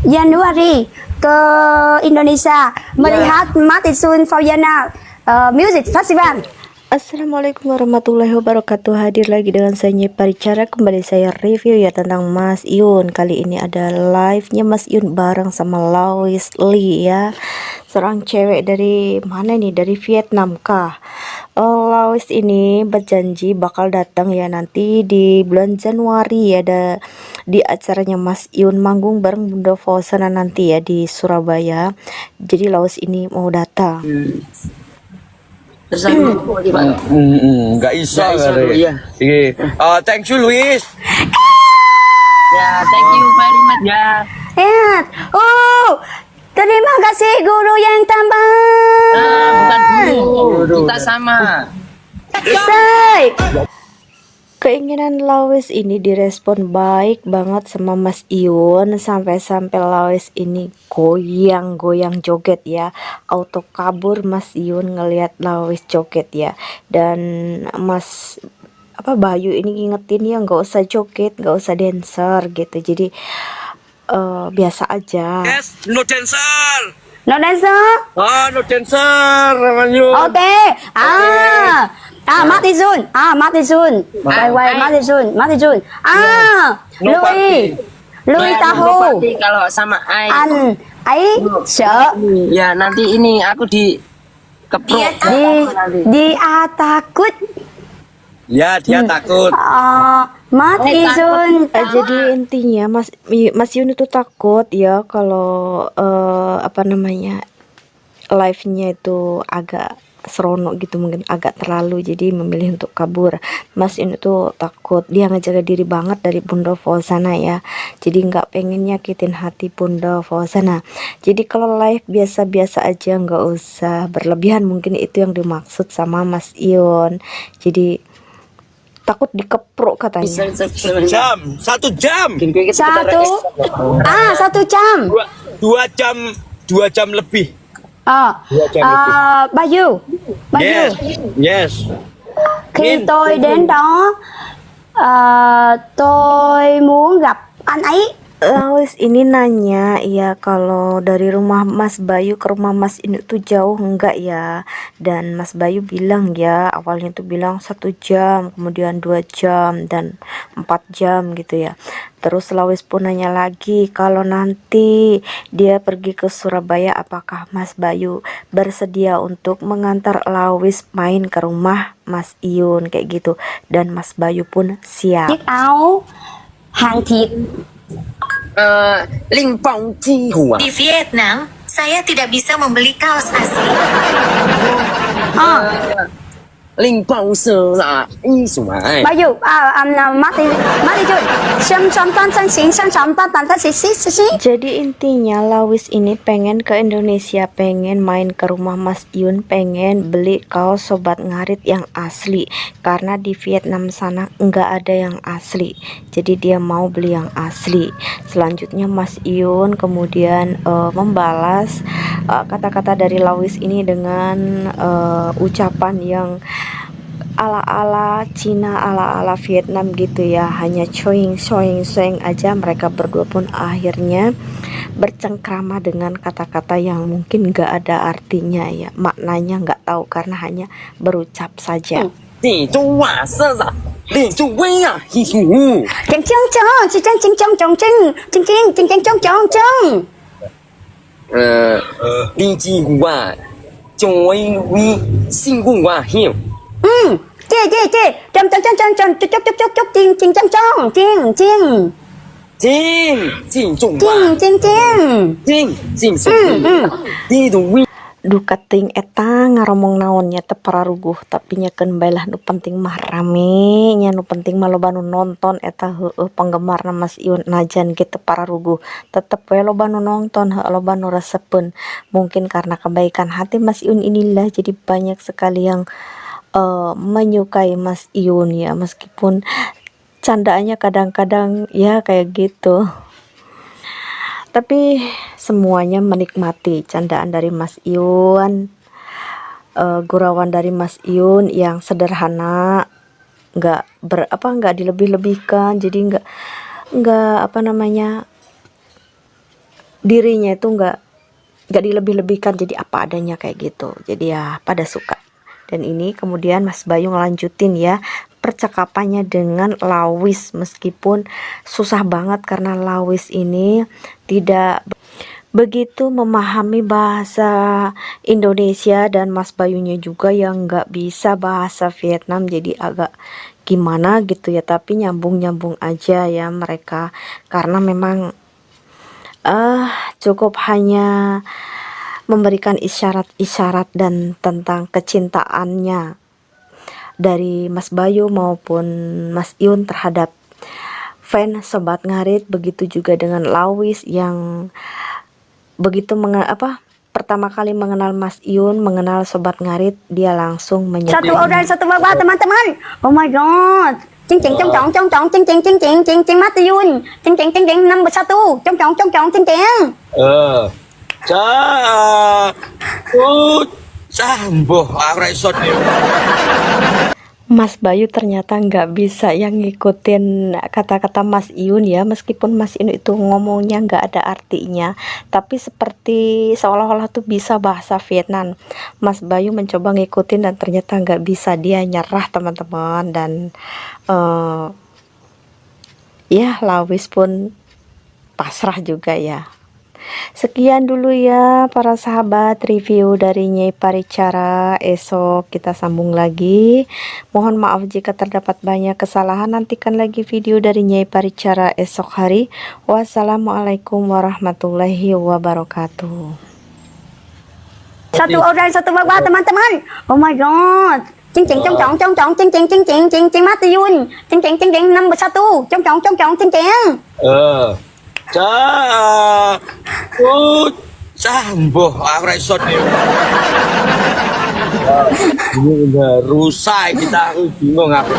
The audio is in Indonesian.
Januari ke Indonesia melihat Matisun Fauyana Music Festival. Assalamualaikum warahmatullahi wabarakatuh. Hadir lagi dengan saya Nye Paricara. Kembali saya review ya tentang Mas Yun. Kali ini ada live-nya Mas Yun bareng sama Lois Lee ya. Seorang cewek dari mana nih? Dari Vietnam kah? Lois ini berjanji bakal datang ya nanti di bulan Januari ya, ada di acaranya Mas Yun manggung bareng Bunda Fosana nanti ya di Surabaya. Jadi Lois ini mau datang. Nggak bisa kali. Iya. Thank you Luis. Ya, thank you very much ya. Terima kasih guru yang tambah. Bukan guru, kita sama. Say. Keinginan Lois ini direspon baik banget sama Mas Yun, sampai-sampai Lois ini goyang-goyang joget ya. Auto kabur Mas Yun ngelihat Lois joget ya. Dan Mas Bayu ini ngingetin ya nggak usah joget, nggak usah dancer gitu. Jadi biasa aja. Yes, no dancer. No dancer. No dancer namanya. Oke. Matisun. Matisun. Matisun. No party. Louis tahu. Party kalau sama Ai. Sợ. Ya, nanti ini aku di keprok. Dia takut. Ya, dia takut. Matisun. Jadi intinya Mas Yun itu takut ya kalau live-nya itu agak seronok gitu, mungkin agak terlalu, jadi memilih untuk kabur. Mas Yun itu takut, dia ngejaga diri banget dari Bunda Fosana ya, jadi nggak pengen nyakitin hati Bunda Fosana. Jadi kalau live biasa-biasa aja, nggak usah berlebihan, mungkin itu yang dimaksud sama Mas Yun. Jadi takut dikeprok katanya. Satu jam. 1 jam. 2 jam. 2 jam lebih. Bayu. Yes. Khi tôi đến đó, tôi muốn gặp anh ấy. Lois ini nanya ya kalau dari rumah Mas Bayu ke rumah Mas ini tuh jauh enggak ya, dan Mas Bayu bilang ya awalnya tuh bilang 1 jam, kemudian 2 jam dan 4 jam gitu ya. Terus Lois pun nanya lagi kalau nanti dia pergi ke Surabaya apakah Mas Bayu bersedia untuk mengantar Lois main ke rumah Mas Yun kayak gitu, dan Mas Bayu pun siap. Chiếc áo hàng thịt. Linh Phong Chi Hùa. Di Vietnam, saya tidak bisa membeli kaos asli. Linh Phong Sơ là y xuải. Bayu, Jadi intinya Lois ini pengen ke Indonesia, pengen main ke rumah Mas Yun, pengen beli kaos Sobat Ngarit yang asli, karena di Vietnam sana nggak ada yang asli, jadi dia mau beli yang asli. Selanjutnya Mas Yun kemudian membalas kata-kata dari Lois ini dengan ucapan yang ala-ala Cina, ala-ala Vietnam gitu ya, hanya soing aja. Mereka berdua pun akhirnya bercengkrama dengan kata-kata yang mungkin gak ada artinya ya, maknanya nggak tahu karena hanya berucap saja. Duh kating eta ngaromong naonnya teu pararuguh, tapi nyakeun bae lah nu penting mah rame nya, nu penting mah loba nu nonton eta heueuh penggemarna Mas Yun. Najan gitu pararuguh tetep we loba nu nonton, loba nu resepeun. Mungkin karena kebaikan hati Mas Yun inilah jadi banyak sekali yang menyukai Mas Yun ya, meskipun candaannya kadang-kadang ya kayak gitu. Tapi semuanya menikmati candaan dari Mas Yun, gurauan dari Mas Yun yang sederhana, nggak dilebih-lebihkan, jadi nggak dirinya itu nggak dilebih-lebihkan, jadi apa adanya kayak gitu. Jadi ya pada suka. Dan ini kemudian Mas Bayu ngelanjutin ya percakapannya dengan Lawis, meskipun susah banget karena Lawis ini tidak begitu memahami bahasa Indonesia, dan Mas Bayunya juga yang nggak bisa bahasa Vietnam, jadi agak gimana gitu ya, tapi nyambung-nyambung aja ya mereka, karena memang cukup hanya memberikan isyarat-isyarat dan tentang kecintaannya dari Mas Bayu maupun Mas Yun terhadap fan Sobat Ngarit. Begitu juga dengan Lawis yang begitu pertama kali mengenal Mas Yun, mengenal Sobat Ngarit, dia langsung menyebut Satu orang, satu babak teman-teman. Oh my god. Cing cing cong cong cong cong cing cing cing cing cing cing Mas Yun. Cing cing cing cing number 1. Cong cong cong cong cing cing. Sambo, aku ra iso deh. Mas Bayu ternyata nggak bisa yang ngikutin kata-kata Mas Yun ya, meskipun Mas Yun itu ngomongnya nggak ada artinya, tapi seperti seolah-olah tuh bisa bahasa Vietnam. Mas Bayu mencoba ngikutin dan ternyata nggak bisa, dia nyerah teman-teman. Dan ya Lawis pun pasrah juga ya. Sekian dulu ya para sahabat review dari Nyai Paricara. Esok kita sambung lagi. Mohon maaf jika terdapat banyak kesalahan. Nantikan lagi video dari Nyai Paricara esok hari. Wassalamualaikum warahmatullahi wabarakatuh. Satu orang, satu babak teman-teman. Oh my god. Cing cing cong cong cong cong cing cing cing cing cing cing Mas Yun. Cing cing cing cing number 1. Cong cong cong cong cing cing. Sambo, aku ra iso deh. Ini udah rusak kita, aku bingung aku.